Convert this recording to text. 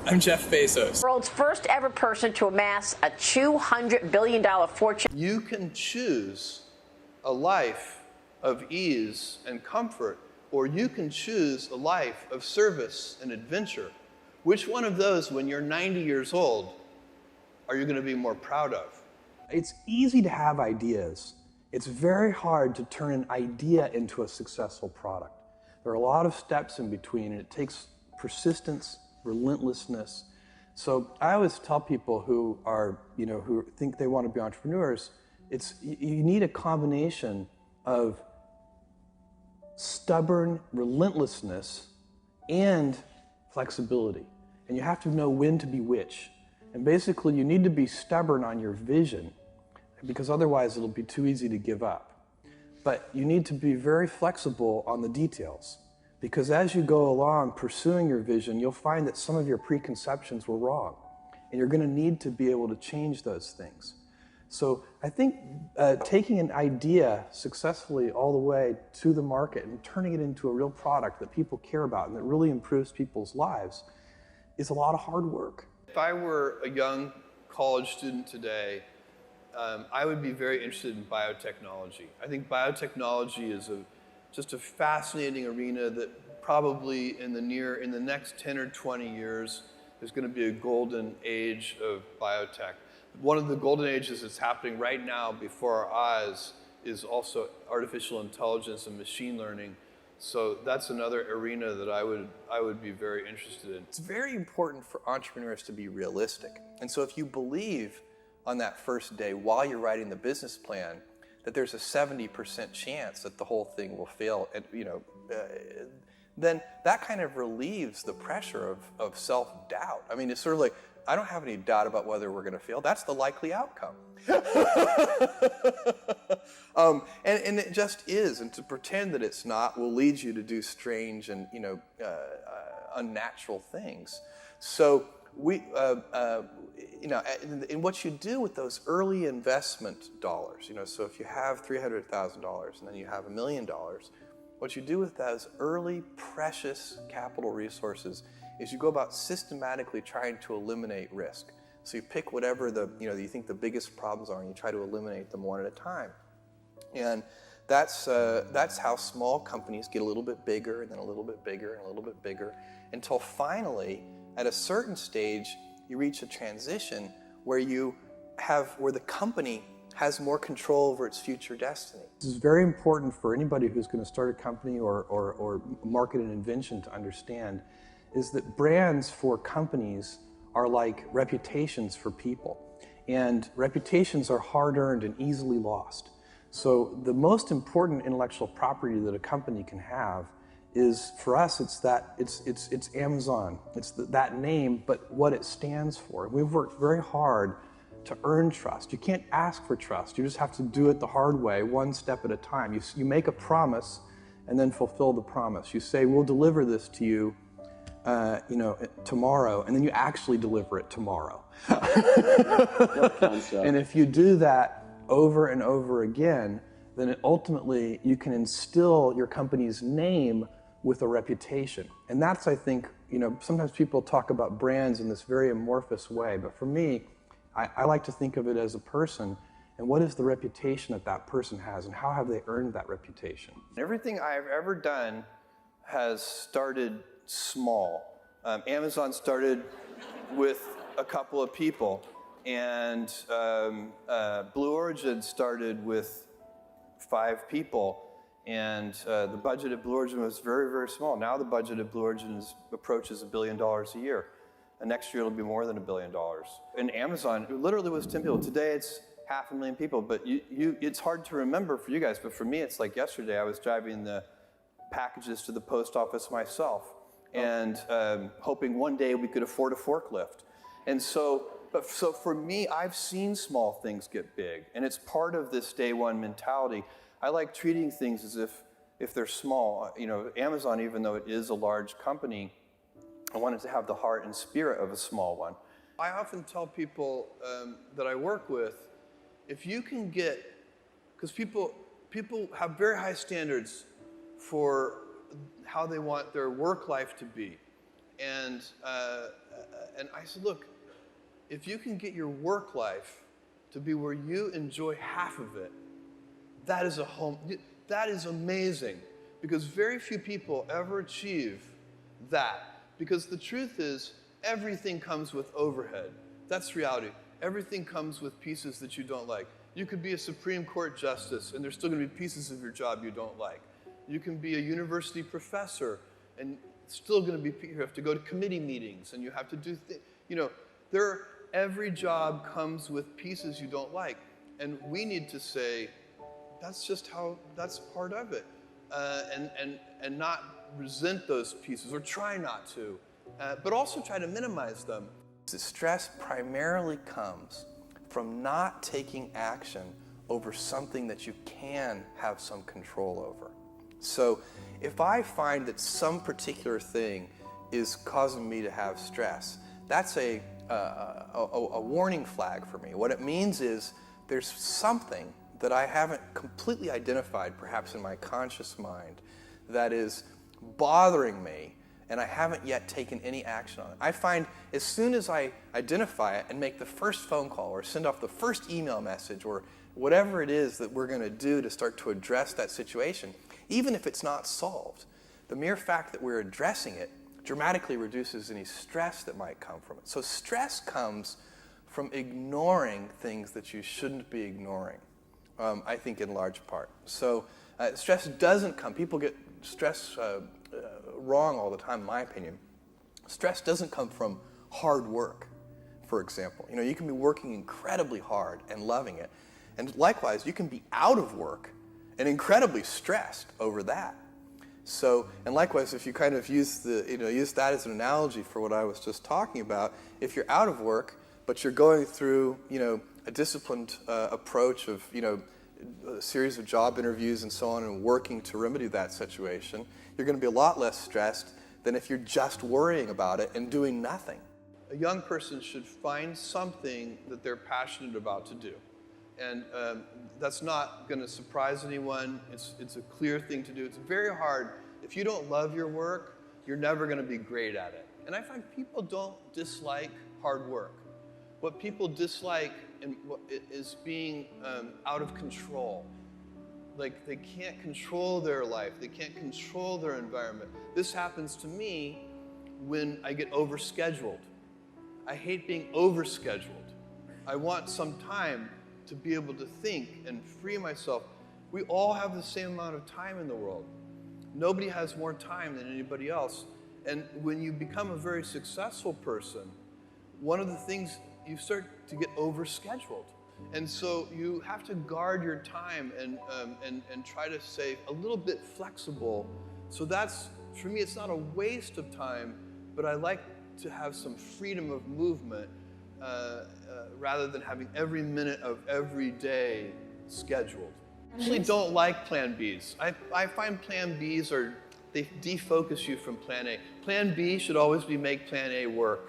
I'm Jeff Bezos. World's first ever person to amass a $200 billion fortune. You can choose a life of ease and comfort, or you can choose a life of service and adventure. Which one of those, when you're 90 years old, are you going to be more proud of? It's easy to have ideas. It's very hard to turn an idea into a successful product. There are a lot of steps in between, and it takes persistence, relentlessness. So I always tell people who are, who think they want to be entrepreneurs, you need a combination of stubborn relentlessness and flexibility. And you have to know when to be which. And basically, you need to be stubborn on your vision, because otherwise it'll be too easy to give up. But you need to be very flexible on the details, because as you go along pursuing your vision, you'll find that some of your preconceptions were wrong, and you're going to need to be able to change those things. So I think taking an idea successfully all the way to the market and turning it into a real product that people care about and that really improves people's lives is a lot of hard work. If I were a young college student today, I would be very interested in biotechnology. I think biotechnology is just a fascinating arena that probably in the next 10 or 20 years, there's going to be a golden age of biotech. One of the golden ages that's happening right now before our eyes is also artificial intelligence and machine learning. So that's another arena that I would be very interested in. It's very important for entrepreneurs to be realistic. And so if you believe on that first day while you're writing the business plan that there's a 70% chance that the whole thing will fail, and then that kind of relieves the pressure of self-doubt. I mean, it's sort of like, I don't have any doubt about whether we're going to fail. That's the likely outcome. And it just is. And to pretend that it's not will lead you to do strange and unnatural things. So and what you do with those early investment dollars, so if you have $300,000 and then you have $1 million, what you do with those early precious capital resources is you go about systematically trying to eliminate risk. So you pick whatever you think the biggest problems are, and you try to eliminate them one at a time. And that's how small companies get a little bit bigger, and then a little bit bigger, and a little bit bigger, until finally, at a certain stage, you reach a transition where the company has more control over its future destiny. This is very important for anybody who's going to start a company or market an invention to understand, is that brands for companies are like reputations for people. And reputations are hard-earned and easily lost. So the most important intellectual property that a company can have is, for us, it's Amazon. It's that name, but what it stands for. We've worked very hard to earn trust. You can't ask for trust. You just have to do it the hard way, one step at a time. You make a promise and then fulfill the promise. You say, we'll deliver this to you tomorrow, and then you actually deliver it tomorrow. And if you do that over and over again, then ultimately you can instill your company's name with a reputation. And that's, I think, sometimes people talk about brands in this very amorphous way, but for me, I like to think of it as a person, and what is the reputation that person has, and how have they earned that reputation? Everything I've ever done has started small. Amazon started with a couple of people, and Blue Origin started with 5 people, and the budget at Blue Origin was very, very small. Now the budget at Blue Origin approaches $1 billion a year, and next year it'll be more than $1 billion. And Amazon, it literally was 10 people. Today it's 500,000 people, but it's hard to remember for you guys, but for me it's like yesterday I was driving the packages to the post office myself, and hoping one day we could afford a forklift. And so for me, I've seen small things get big, and it's part of this day one mentality. I like treating things as if they're small. Amazon, even though it is a large company, I wanted to have the heart and spirit of a small one. I often tell people that I work with, if you can get, because people have very high standards for how they want their work life to be, and I said, look, if you can get your work life to be where you enjoy half of it, that is amazing, because very few people ever achieve that. Because the truth is, everything comes with overhead. That's reality. Everything comes with pieces that you don't like. You could be a Supreme Court justice, and there's still going to be pieces of your job you don't like. You can be a university professor, and still going to be, you have to go to committee meetings, and you have to do things. Every job comes with pieces you don't like, and we need to say, that's part of it, and not resent those pieces, or try not to, but also try to minimize them. The stress primarily comes from not taking action over something that you can have some control over. So if I find that some particular thing is causing me to have stress, that's a warning flag for me. What it means is there's something that I haven't completely identified, perhaps in my conscious mind, that is bothering me, and I haven't yet taken any action on it. I find as soon as I identify it and make the first phone call or send off the first email message or whatever it is that we're going to do to start to address that situation, even if it's not solved, the mere fact that we're addressing it dramatically reduces any stress that might come from it. So stress comes from ignoring things that you shouldn't be ignoring, I think, in large part. So stress doesn't come. People get stress wrong all the time, in my opinion. Stress doesn't come from hard work, for example. You can be working incredibly hard and loving it. And likewise, you can be out of work and incredibly stressed over that. So, and likewise, if you kind of use that as an analogy for what I was just talking about, if you're out of work, but you're going through, a disciplined approach of, a series of job interviews and so on, and working to remedy that situation, you're going to be a lot less stressed than if you're just worrying about it and doing nothing. A young person should find something that they're passionate about to do. And that's not going to surprise anyone. It's a clear thing to do. It's very hard. If you don't love your work, you're never going to be great at it. And I find people don't dislike hard work. What people dislike is being out of control. Like, they can't control their life. They can't control their environment. This happens to me when I get overscheduled. I hate being overscheduled. I want some time to be able to think and free myself. We all have the same amount of time in the world. Nobody has more time than anybody else. And when you become a very successful person, one of the things, you start to get overscheduled. And so you have to guard your time and try to stay a little bit flexible. So that's, for me, it's not a waste of time, but I like to have some freedom of movement rather than having every minute of every day scheduled. I actually don't like Plan Bs. I find Plan Bs they defocus you from Plan A. Plan B should always be make Plan A work.